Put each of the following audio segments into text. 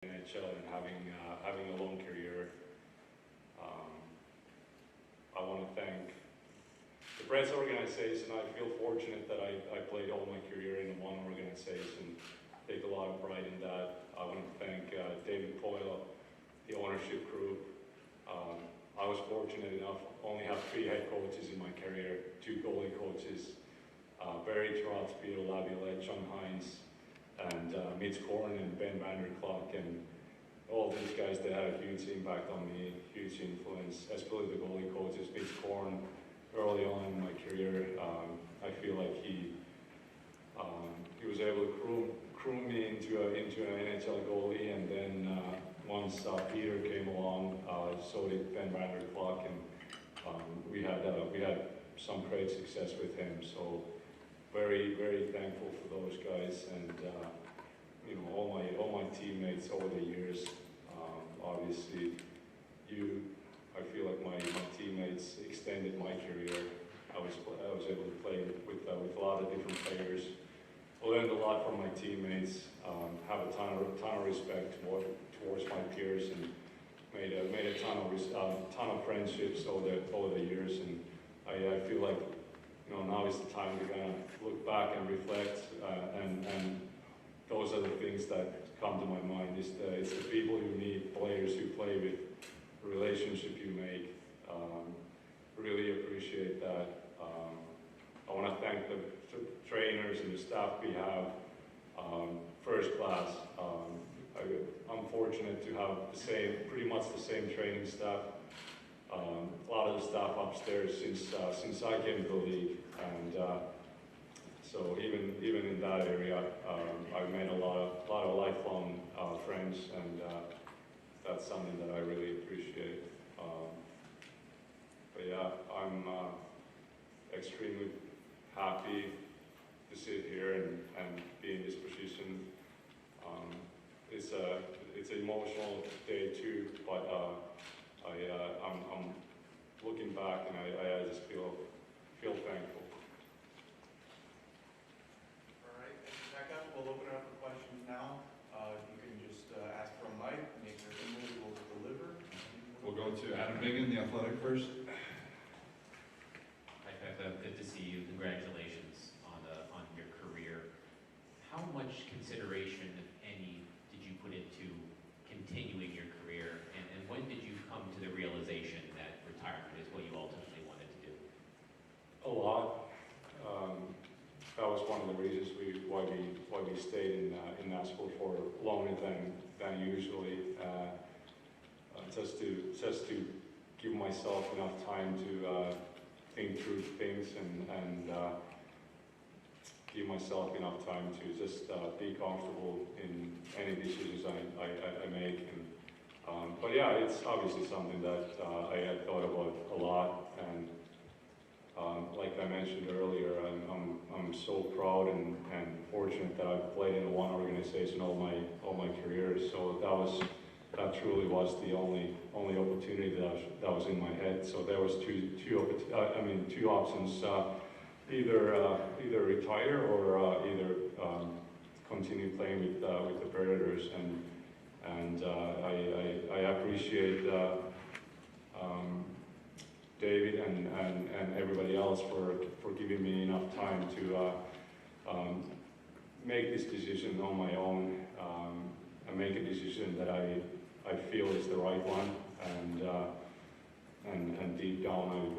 NHL and having a long career. I want to thank the Preds organization. I feel fortunate that I played all my career in one organization. Take a lot of pride in that. I want to thank David Poyle, the ownership group. I was fortunate enough only have 3 head coaches in my career, 2 goalie coaches, Barry Trotz, Peter Laviolette, John Hines, and Mitch Korn and Ben Vanderklok, and all these guys, they had a huge impact on me, huge influence, especially the goalie coaches. Mitch Korn, early on in my career, I feel like he was able to groom me into an NHL goalie, and then once Peter came along, so did Ben Vanderklok, and we had some great success with him. So very, very thankful for those guys, and you know, all my teammates over the years. Obviously, I feel like my teammates extended my career. I was able to play with a lot of different players. I learned a lot from my teammates. Have a ton of respect towards my peers, and made a ton of friendships over the years. And I feel like, you know, now is the time to kind of look back and reflect, and those are the things that come to my mind. It's the people you meet, players you play with, the relationship you make. Really appreciate that. I want to thank the trainers and the staff we have, first class. I'm fortunate to have pretty much the same training staff. A lot of the staff upstairs since I came to the league, and so even in that area, I've made a lot of lifelong friends, and that's something that I really appreciate. But yeah, I'm extremely happy to sit here and be in this position. It's an emotional day too, but I'm looking back, and I just feel thankful. All right, thank you, Pekka. We'll open it up for questions now. You can just ask for a mic, make your email, we'll deliver. We'll go to Adam Biggin, the Athletic first. Hi, Pekka. Good to see you. Congratulations on your career. How much consideration, if any, did you put into continuing your career, and when did you come to the realization that retirement is what you ultimately wanted to do? A lot. That was one of the reasons why we stayed in Nashville for longer than usually. Just to give myself enough time to think through things, and give myself enough time to just be comfortable in any decisions I make. And, but yeah, it's obviously something that I had thought about a lot, and like I mentioned earlier, I'm so proud and fortunate that I've played in one organization all my career. So that truly was the only opportunity that was in my head. So there was two options: either retire or either continue playing with the Predators. And I appreciate David and everybody else for giving me enough time to make this decision on my own, and make a decision that I feel is the right one, and deep down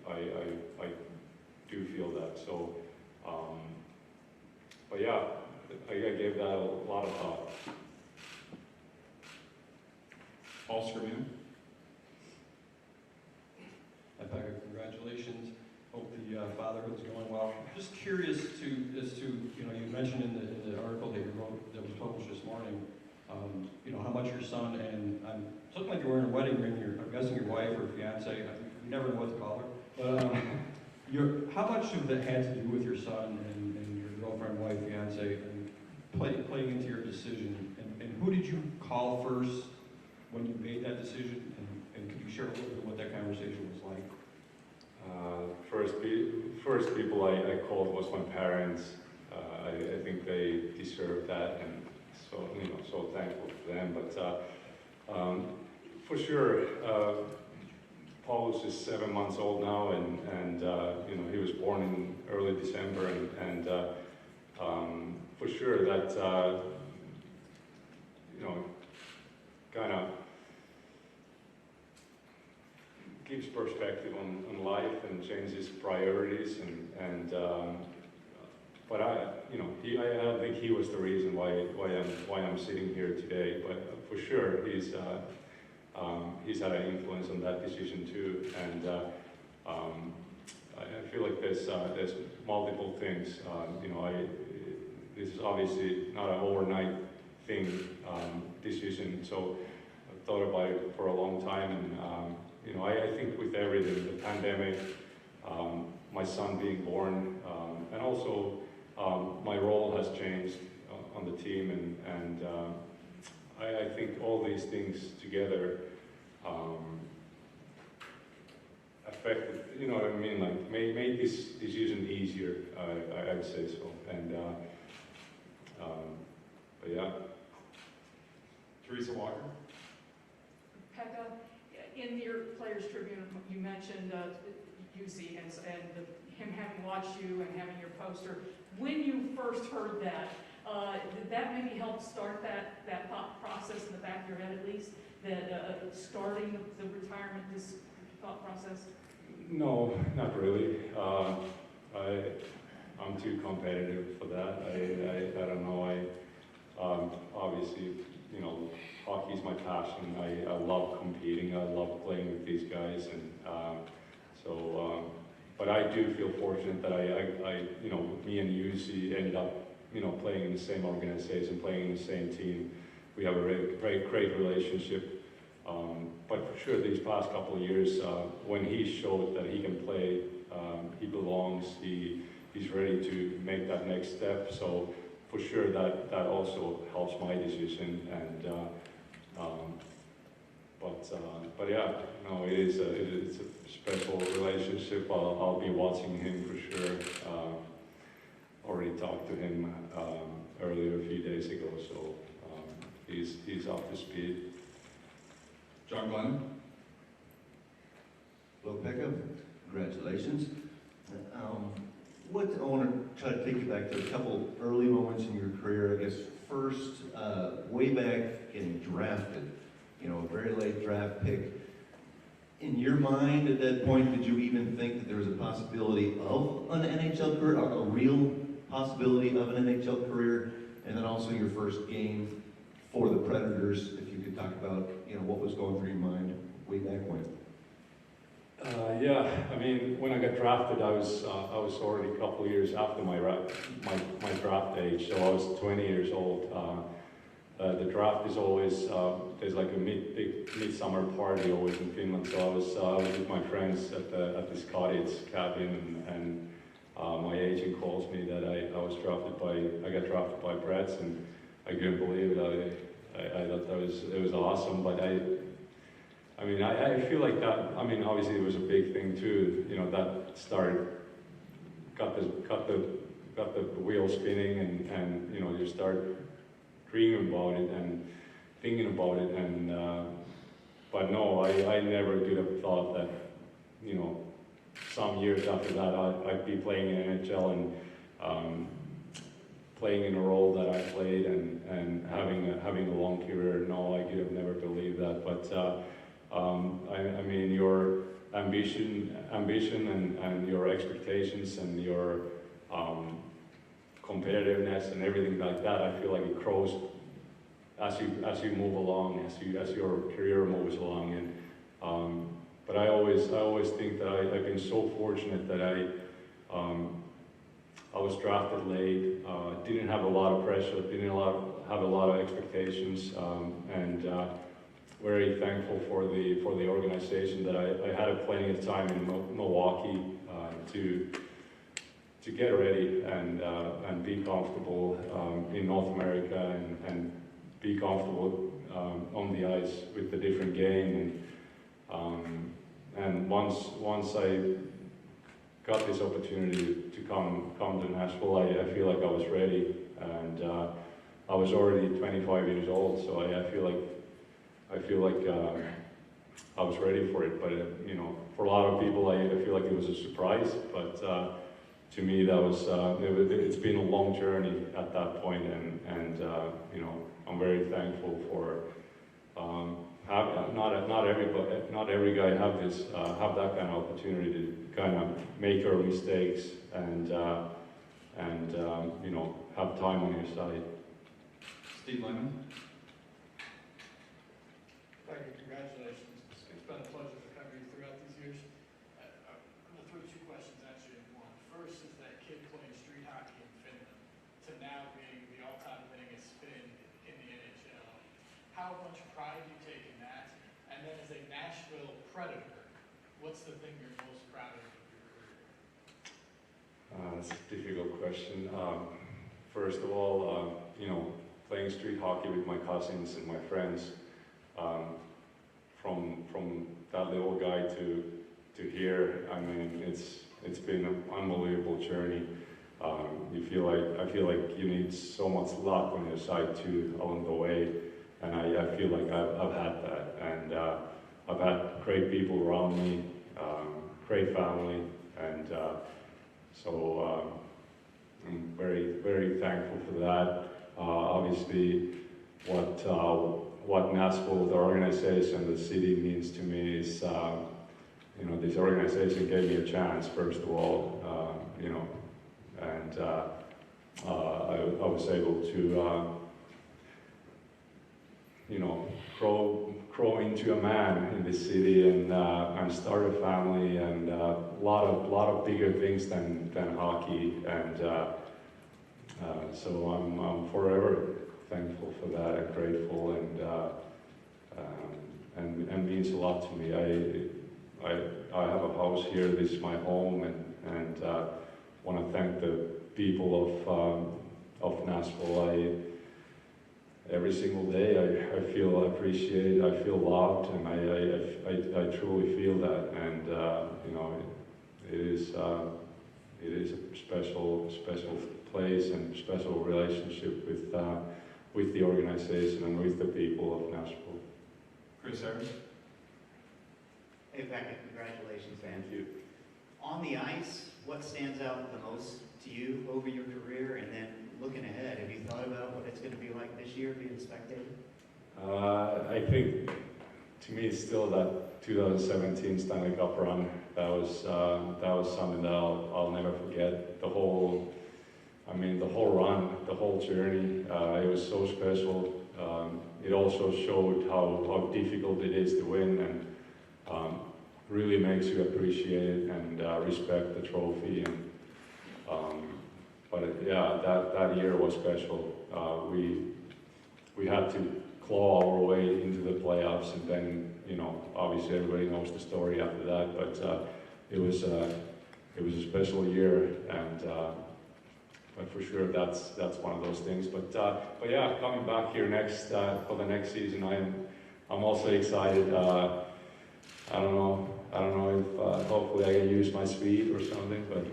I do feel that. So, but yeah, I gave that a lot of thought. Paul Scribner. Hi, Pekka, congratulations. Hope the fatherhood's going well. Just curious as to you know, you mentioned in the article that you wrote that was published this morning, you know, how much your son, and it's looking like you're wearing a wedding ring. I'm guessing your wife or fiance. You never know what to call her. But how much of that had to do with your son and your girlfriend, wife, fiance, and playing into your decision? And who did you call first when you made that decision? And could you share a little bit what that conversation was like? First people I called was my parents. I think they deserve that, and so so thankful for them. But for sure, Paulus is 7 months old now, and he was born in early December, and for sure that kind of gives perspective on life and changes priorities, but I don't think he was the reason why I'm sitting here today. But for sure, he's had an influence on that decision too, and I feel like there's multiple things. This is obviously not an overnight decision. So I've thought about it for a long time, and I think with everything, the pandemic, my son being born, and also my role has changed on the team, and I think all these things together affected, what I mean, like made this decision easier, I would say so, and but yeah. Teresa Walker? Pekka, in your Players Tribune, you mentioned UC and him having watched you and having your poster. When you first heard that, did that maybe help start that thought process in the back of your head at least, that starting the retirement, this thought process? No, not really. I'm too competitive for that. I don't know. Obviously, hockey's my passion. I love competing. I love playing with these guys, and but I do feel fortunate that me and UC ended up, playing in the same organization, playing in the same team. We have a really great relationship. But for sure, these past couple of years, when he showed that he can play, he belongs, he's ready to make that next step. So for sure, that also helps my decision. And but yeah, no, it's a special relationship. I'll be watching him for sure. Already talked to him earlier a few days ago, so he's up to speed. John Glennon? Hello, Pekka. Congratulations. I want to try to take you back to a couple early moments in your career. I guess first, way back getting drafted, a very late draft pick. In your mind at that point, did you even think that there was a possibility of an NHL career, a real possibility of an NHL career? And then also your first game for the Predators, if you could talk about, what was going through your mind way back when. Yeah, I mean, when I got drafted, I was already a couple of years after my draft age, so I was 20 years old. The draft is always there's like a big midsummer party always in Finland. So I was with my friends at this cottage cabin, and my agent calls me that I got drafted by Preds, and I couldn't believe it. I thought it was awesome, but I feel like that. I mean, obviously it was a big thing too. That got the wheel spinning, and you start dreaming about it and thinking about it, and but no, I never could have thought that some years after that I'd be playing in NHL and playing in a role that I played and having a long career. No, I could have never believed that. But I mean, your ambition and your expectations and your competitiveness and everything like that, I feel like it grows as you move along, as your career moves along. And but I always think that I've been so fortunate that I was drafted late, didn't have a lot of pressure, didn't have a lot of expectations, and very thankful for the organization that I had plenty of time in Milwaukee to get ready and be comfortable in North America and be comfortable on the ice with the different game. And once I got this opportunity to come to Nashville, I feel like I was ready, and I was already 25 years old, so I feel like I was ready for it. But you know, for a lot of people, I feel like it was a surprise. But to me, that was it's been a long journey at that point, and you know, I'm very thankful for not every guy have that kind of opportunity to kind of make your mistakes and you know, have time on your side. Steve Lyman. Thank you, congratulations. It's been a pleasure to cover you throughout these years. I'm going to throw two questions at you in one. First is that kid playing street hockey in Finland to now being the all-time winningest Finn in the NHL. How much pride do you take in that? And then as a Nashville Predator, what's the thing you're most proud of your career? That's a difficult question. First of all, you know, playing street hockey with my cousins and my friends, from that little guy to here, I mean, it's been an unbelievable journey. I feel like you need so much luck on your side too along the way, and I feel like I've had that, and I've had great people around me, great family, and so I'm very, very thankful for that. Obviously, what Nashville, the organization, the city means to me is, you know, this organization gave me a chance, first of all, you know, and I was able to, you know, grow into a man in this city and start a family and a lot of bigger things than hockey, and so I'm forever thankful for that and grateful, and means a lot to me. I have a house here. This is my home, and want to thank the people of Nashville. Every single day I feel appreciated, I feel loved, and I truly feel that, and you know, it is a special place and special relationship with the organization and with the people of Nashville. Chris Harris. Hey, Pekka, congratulations, man. Thank you. On the ice, what stands out the most to you over your career? And then looking ahead, have you thought about what it's going to be like this year being a spectator? I think, to me, it's still that 2017 Stanley Cup run. That was something that I'll never forget. The whole run, the whole journey, it was so special. It also showed how difficult it is to win, and really makes you appreciate it and respect the trophy. And but yeah, that year was special. We had to claw our way into the playoffs, and then, you know, obviously everybody knows the story after that. But it was a special year, and but for sure that's one of those things. But yeah, coming back here next for the next season, I'm also excited. I don't know if hopefully I can use my speed or something, but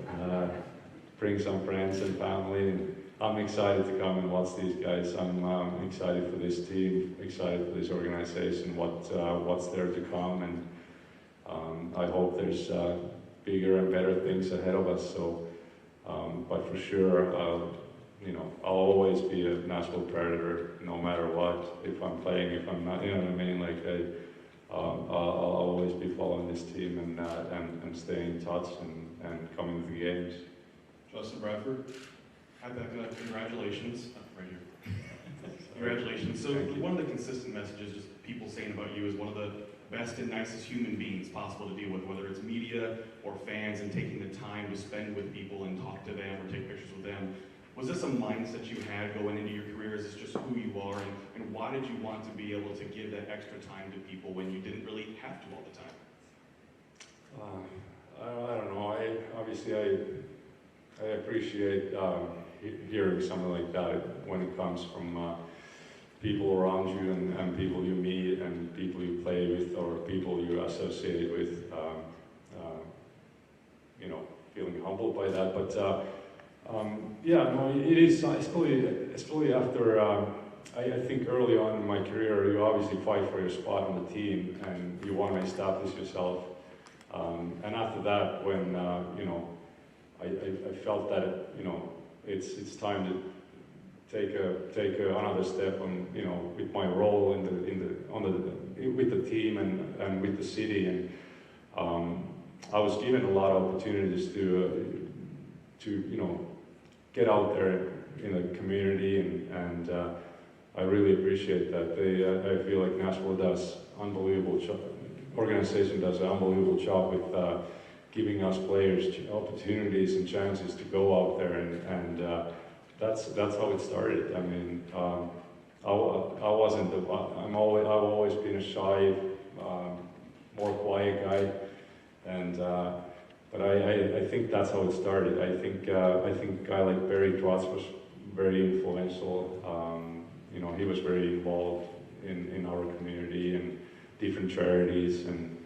bring some friends and family, and I'm excited to come and watch these guys. I'm excited for this team, excited for this organization, what's there to come, and I hope there's bigger and better things ahead of us. So, but for sure, you know, I'll always be a Nashville Predator, no matter what. If I'm playing, if I'm not, you know what I mean. Like I'll always be following this team and staying in touch and coming to the games. Justin Bradford. Hi, Pekka, congratulations. Right here. Congratulations. So Thank you. one of the consistent messages just people saying about you is one of the best and nicest human beings possible to deal with, whether it's media or fans, and taking the time to spend with people and talk to them or take pictures with them. Was this a mindset you had going into your career? Is this just who you are? And why did you want to be able to give that extra time to people when you didn't really have to all the time? I don't know. I appreciate hearing something like that when it comes from people around you and people you meet and people you play with or people you associate with. You know, feeling humbled by that. But Yeah, no, it is, especially after, I think early on in my career, you obviously fight for your spot on the team and you want to establish yourself. And after that, when, you know, I felt that, you know, it's time to take another step on, you know, with my role with the team and with the city. And I was given a lot of opportunities to you know, get out there in the community, and I really appreciate that. I feel like Nashville does unbelievable job. Organization does an unbelievable job with giving us players opportunities and chances to go out there, and that's how it started. I mean, I've always been a shy, more quiet guy, and but I think that's how it started. I think a guy like Barry Trotz was very influential. You know, he was very involved in our community and different charities, and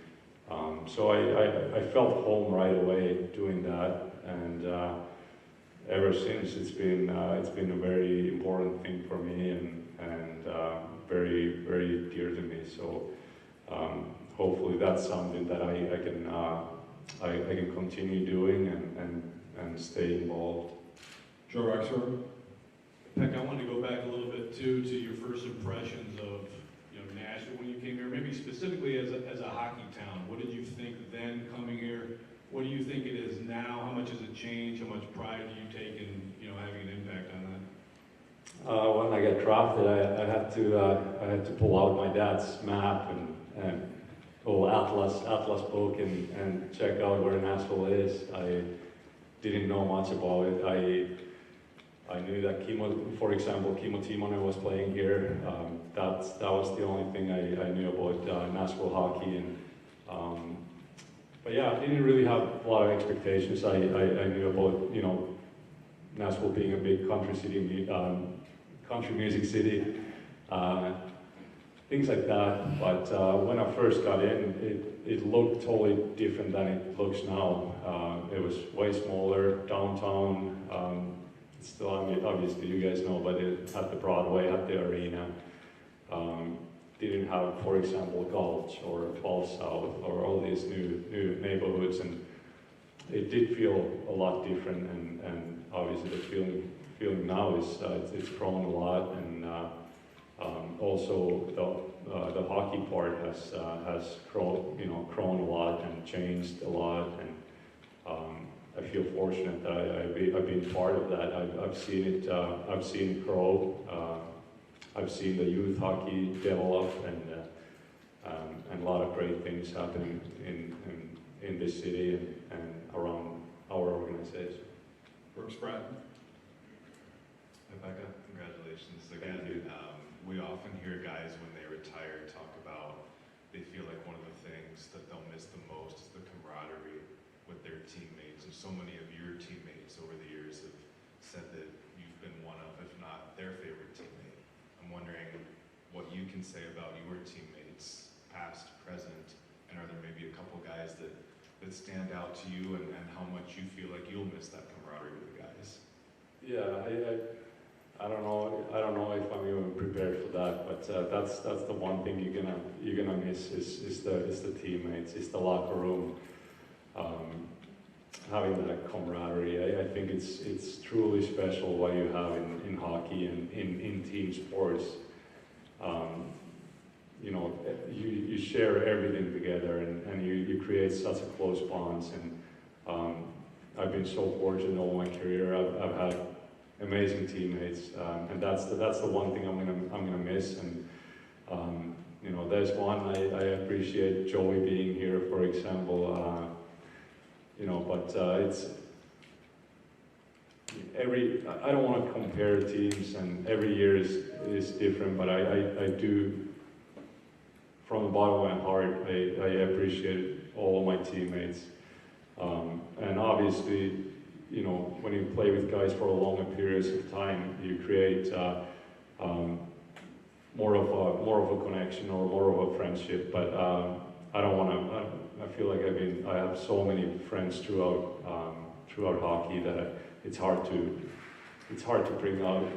so I felt home right away doing that, and ever since it's been a very important thing for me, and very, very dear to me. So hopefully that's something that I can continue doing and stay involved. Joe Rexor? Pekka, I wanted to go back a little bit too to your first impressions of, you know, Nashville when you came here, maybe specifically as a hockey town. What did you think then coming here? What do you think it is now? How much has it changed? How much pride do you take in, you know, having an impact on that? When I got drafted, I had to pull out my dad's map and little atlas book and check out where Nashville is. I didn't know much about it. I knew that for example, Kimmo Timonen was playing here. That was the only thing I knew about Nashville hockey. And but yeah, I didn't really have a lot of expectations. I knew about, you know, Nashville being a big country city, country music city. Things like that, but when I first got in, it looked totally different than it looks now. It was way smaller, downtown. Still, I mean, obviously you guys know, but it had the Broadway, had the arena. Didn't have, for example, Gulch or 12 South or all these new neighborhoods, and it did feel a lot different. And obviously the feeling now is it's grown a lot, and also the hockey part has grown a lot and changed a lot, and I feel fortunate that I've been part of that. I've seen it grow. I've seen the youth hockey develop, and a lot of great things happening in this city and around our organization. Brooks Bratton? Pekka, congratulations again. Thank you. We often hear guys when they retire talk about they feel like one of the things that they'll miss the most is the camaraderie with their teammates. And so many of your teammates over the years have said that you've been one of, if not their favorite teammate. I'm wondering what you can say about your teammates, past, present, and are there maybe a couple guys that stand out to you, and how much you feel like you'll miss that camaraderie with the guys? Yeah, I don't know if I'm even prepared for that, but that's the one thing you're gonna miss is the teammates, is the locker room, having that camaraderie. I think it's truly special what you have in hockey and in team sports. You know, you share everything together, and you create such a close bonds. And I've been so fortunate all my career. I've had amazing teammates, and that's the one thing I'm gonna miss. And you know, there's one I appreciate Joey being here, for example. You know, but it's I don't want to compare teams, and every year is different. But I do, from the bottom of my heart, I appreciate all of my teammates, and obviously, you know, when you play with guys for a longer periods of time, you create more of a connection or more of a friendship. But I don't want to. I feel like I have so many friends throughout hockey that it's hard to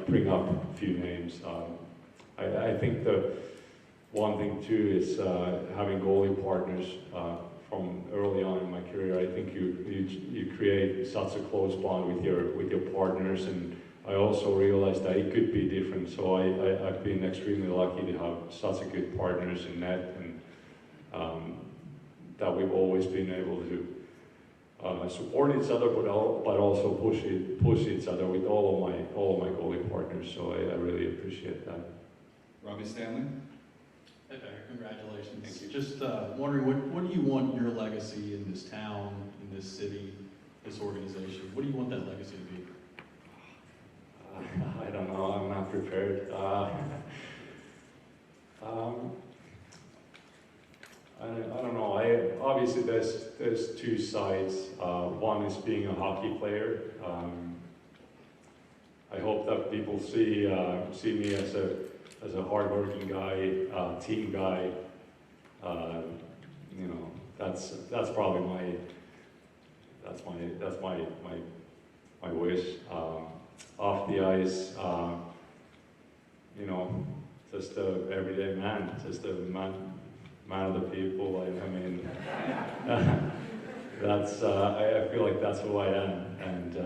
bring up a few names. I think the one thing too is having goalie partners from early on in my career. I think you create such a close bond with your partners, and I also realized that it could be different. So I've been extremely lucky to have such a good partners in net, and that we've always been able to support each other, but also push each other with all of my goalie partners. So I really appreciate that. Robbie Stanley? Hey, Pekka, congratulations. Thank you. Just wondering, what do you want your legacy in this town, in this city, this organization? What do you want that legacy to be? I don't know. I'm not prepared. I don't know. Obviously there's two sides. One is being a hockey player. I hope that people see me as a hardworking guy, team guy. You know, that's probably my wish. Off the ice, you know, just a everyday man, just a man of the people. I mean, that's I feel like that's who I am, and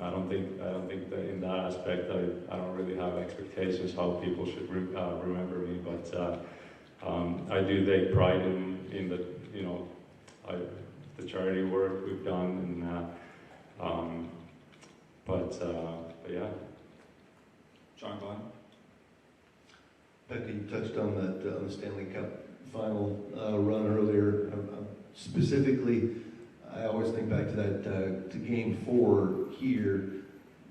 I don't think that in that aspect I don't really have expectations how people should remember me, but I do take pride in the, you know, the charity work we've done, and but yeah. John Glenn? Pekka, you touched on that on the Stanley Cup final run earlier. Specifically, I always think back to that to Game 4 here.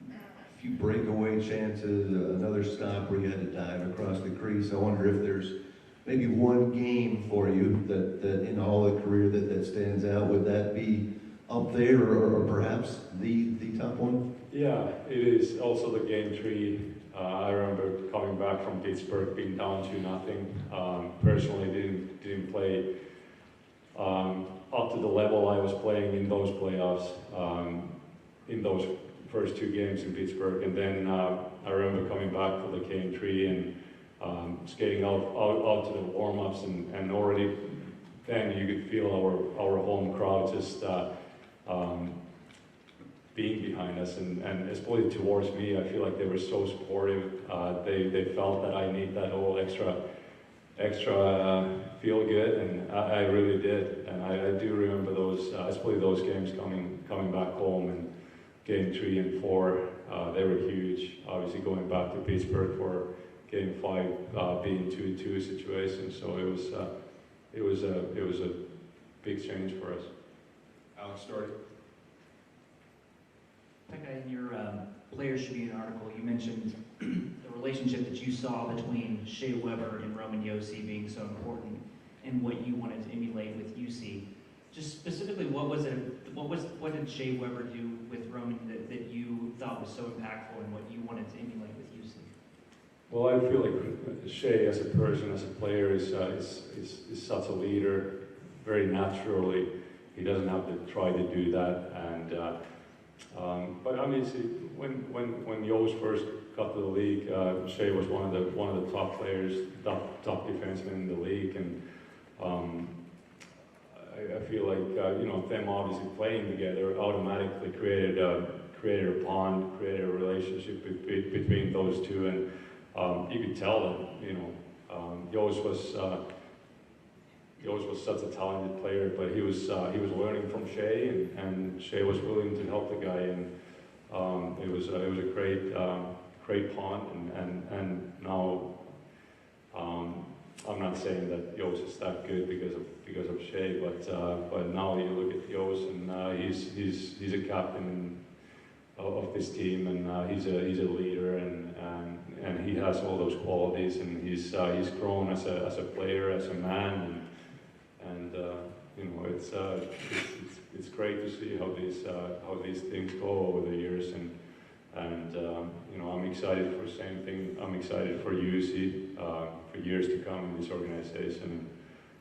A few breakaway chances, another stop where you had to dive across the crease. I wonder if there's maybe one game for you that in all the career that stands out. Would that be up there, or perhaps the top one? Yeah, it is. Also the Game 3. I remember coming back from Pittsburgh, being down 2-0. Personally, didn't play up to the level I was playing in those playoffs, in those first two games in Pittsburgh. And then I remember coming back for the Game 3 and skating out to the warm-ups, and already then you could feel our home crowd just being behind us, and especially towards me. I feel like they were so supportive. They felt that I need that whole extra feel good, and I really did. And I do remember those, especially those games coming back home, and Game 3 and 4, they were huge. Obviously going back to Pittsburgh for Game 5 being 2-2 situation, so it was a big change for us. Alex Doherty? Pekka, in your Players Tribune article, you mentioned the relationship that you saw between Shea Weber and Roman Josi being so important, and what you wanted to emulate with UC. Just specifically, what did Shea Weber do with Roman that you thought was so impactful, and what you wanted to emulate with UC? Well, I feel like Shea, as a person, as a player, is such a leader. Very naturally, he doesn't have to try to do that, and. But obviously, when Yost first got to the league, Shea was one of the top players, top defensemen in the league, and I feel like them obviously playing together automatically created a bond, created a relationship between those two, and you could tell that Yost was such a talented player, but he was learning from Shea, and Shea was willing to help the guy, and it was a great bond, and now I'm not saying that Yost is that good because of Shea, but now you look at Yost, and he's a captain of this team, and he's a leader, and he has all those qualities, and he's grown as a player, as a man, and it's great to see how these things go over the years, and I'm excited for the same thing. I'm excited for UC for years to come in this organization.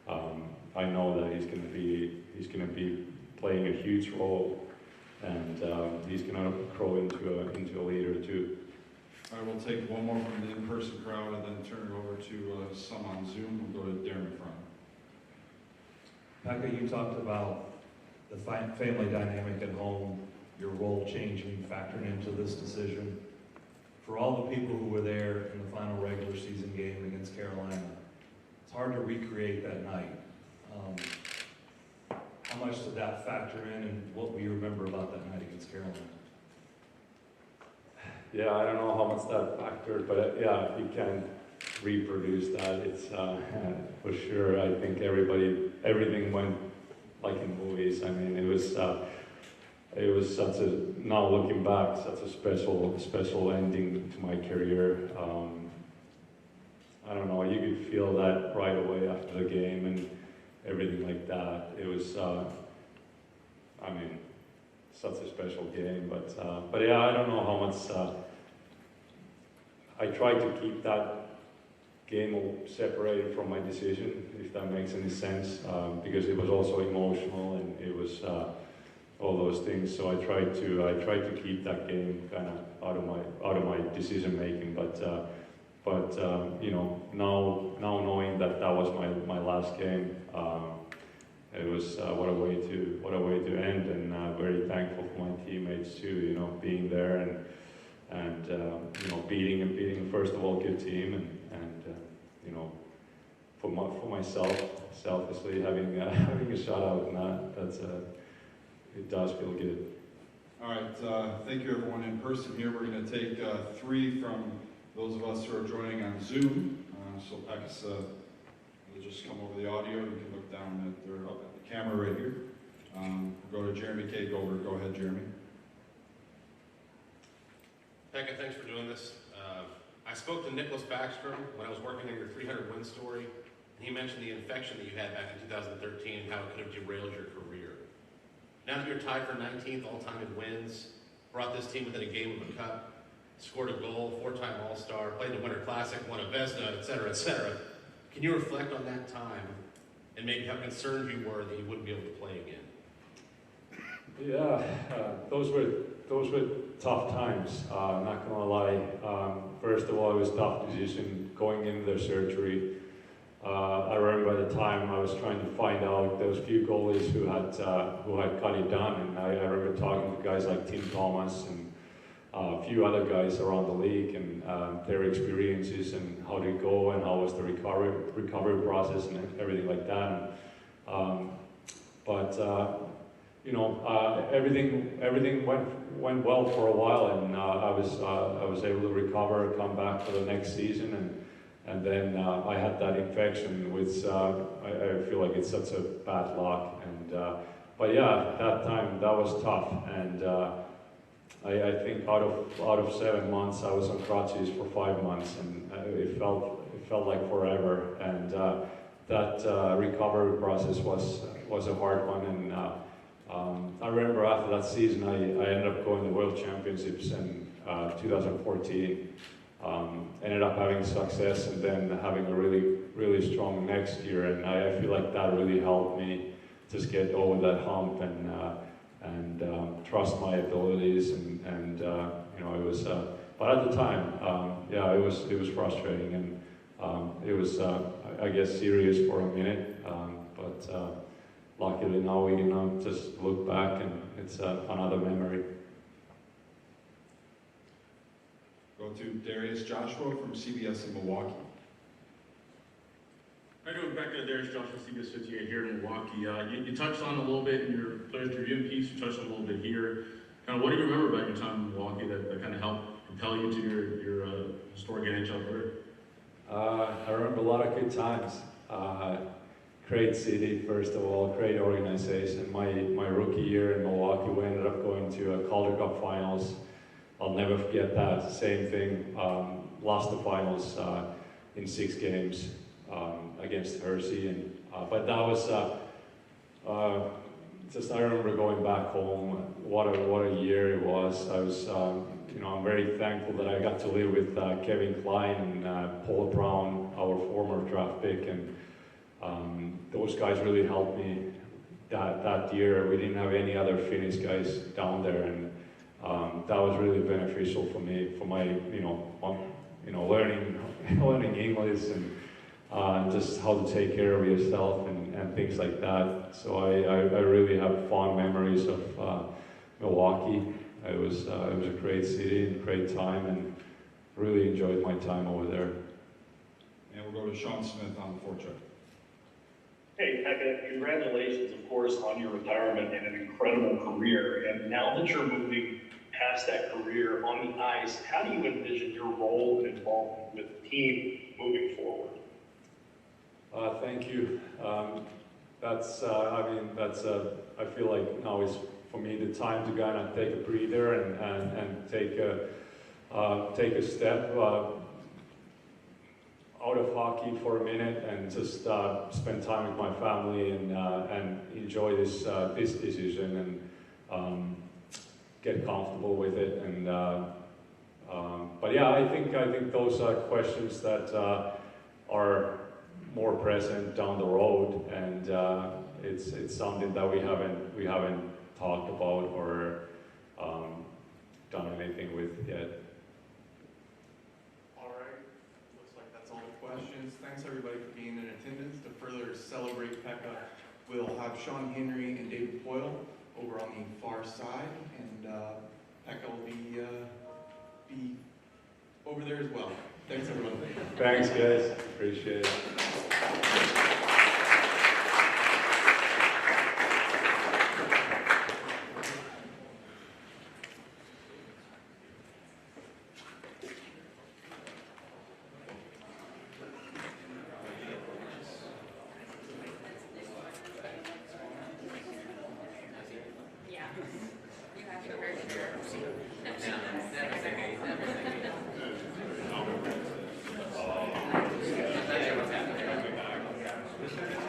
I know that he's going to be playing a huge role and he's gonna grow into a leader too. All right, we'll take one more from the in-person crowd and then turn it over to some on Zoom. We'll go to Darren McFarland. Pekka, you talked about the family dynamic at home, your role changing, factoring into this decision. For all the people who were there in the final regular season game against Carolina, it's hard to recreate that night. How much did that factor in, and what will you remember about that night against Carolina? Yeah, I don't know how much that factored, but yeah, you can't reproduce that. It's for sure. I think everything went like in movies. I mean, it was such a, now looking back, such a special ending to my career. I don't know, you could feel that right away after the game and everything like that. It was, I mean, such a special game, but yeah, I don't know how much, I tried to keep that game separated from my decision, if that makes any sense, because it was also emotional and it was all those things. So I tried to keep that game kind of out of my decision making. But you know, now knowing that that was my last game, it was what a way to end, and very thankful for my teammates too. You know, being there and you know, beating first of all good team and you know, for myself, selfishly having a shutout, and that's it does feel good. All right, thank you everyone in person here. We're going to take 3 from those of us who are joining on Zoom. So Pekka will just come over the audio. You can look down at the camera right here. We'll go to Jeremy Kagover. Go ahead, Jeremy. Pekka, thanks for doing this. I spoke to Nicholas Backstrom when I was working on your 300-win story, and he mentioned the infection that you had back in 2013 and how it could have derailed your career. Now that you're tied for 19th all-time in wins, brought this team within a game of a cup, scored a goal, 4-time All-Star, played the Winter Classic, won a Vezina, et cetera, can you reflect on that time and maybe how concerned you were that you wouldn't be able to play again? Yeah, those were tough times, not gonna lie. First of all, it was a tough decision going into the surgery. I remember at the time I was trying to find out, there was a few goalies who had got it done, and I remember talking to guys like Tim Thomas and a few other guys around the league and their experiences and how did it go and how was the recovery process and everything like that. You know, everything went well for a while, and I was able to recover, come back for the next season, and then I had that infection, which I feel like it's such a bad luck. But yeah, that time that was tough, and I think out of 7 months I was on crutches for 5 months, and it felt like forever. And that recovery process was a hard one, and I remember after that season I ended up going to the World Championships in 2014. Ended up having success and then having a really strong next year, and I feel like that really helped me just get over that hump and trust my abilities, and you know, it was but at the time yeah, it was frustrating, and it was I guess serious for a minute, but luckily now we can just look back and it's another memory. Go to Darius Joshua from CBS in Milwaukee. How you doing, Pekka? Darius Joshua, CBS 58 here in Milwaukee. You touched on a little bit in your players review piece, you touched on a little bit here. Kind of what do you remember about your time in Milwaukee that kind of helped propel you to your historic NHL career? I remember a lot of good times. Great city, first of all, great organization. My rookie year in Milwaukee, we ended up going to a Calder Cup finals. I'll never forget that. Same thing, lost the finals in 6 games against Hershey, and but that was just, I remember going back home. What a year it was. I was you know, I'm very thankful that I got to live with Kevin Klein and Paul Brown, our former draft pick, and those guys really helped me that year. We didn't have any other Finnish guys down there, and that was really beneficial for me, for my, learning English and just how to take care of yourself and things like that. So I really have fond memories of Milwaukee. It was a great city and great time, and really enjoyed my time over there. And we'll go to Sean Smith on the forecheck. Hey, Pekka, congratulations, of course, on your retirement and an incredible career. And now that you're moving past that career on the ice, how do you envision your role and involvement with the team moving forward? Thank you. I feel like now is for me the time to kind of take a breather and take a step out of hockey for a minute and just spend time with my family and enjoy this decision and get comfortable with it. And but yeah, I think those are questions that are more present down the road, and it's something that we haven't talked about or done anything with yet. All right, looks like that's all the questions. Thanks everybody for being in attendance. To further celebrate Pekka, we'll have Sean Henry and David Boyle over on the far side, and Pekka will be over there as well. Thanks everyone. Thanks guys, appreciate it.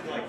Like,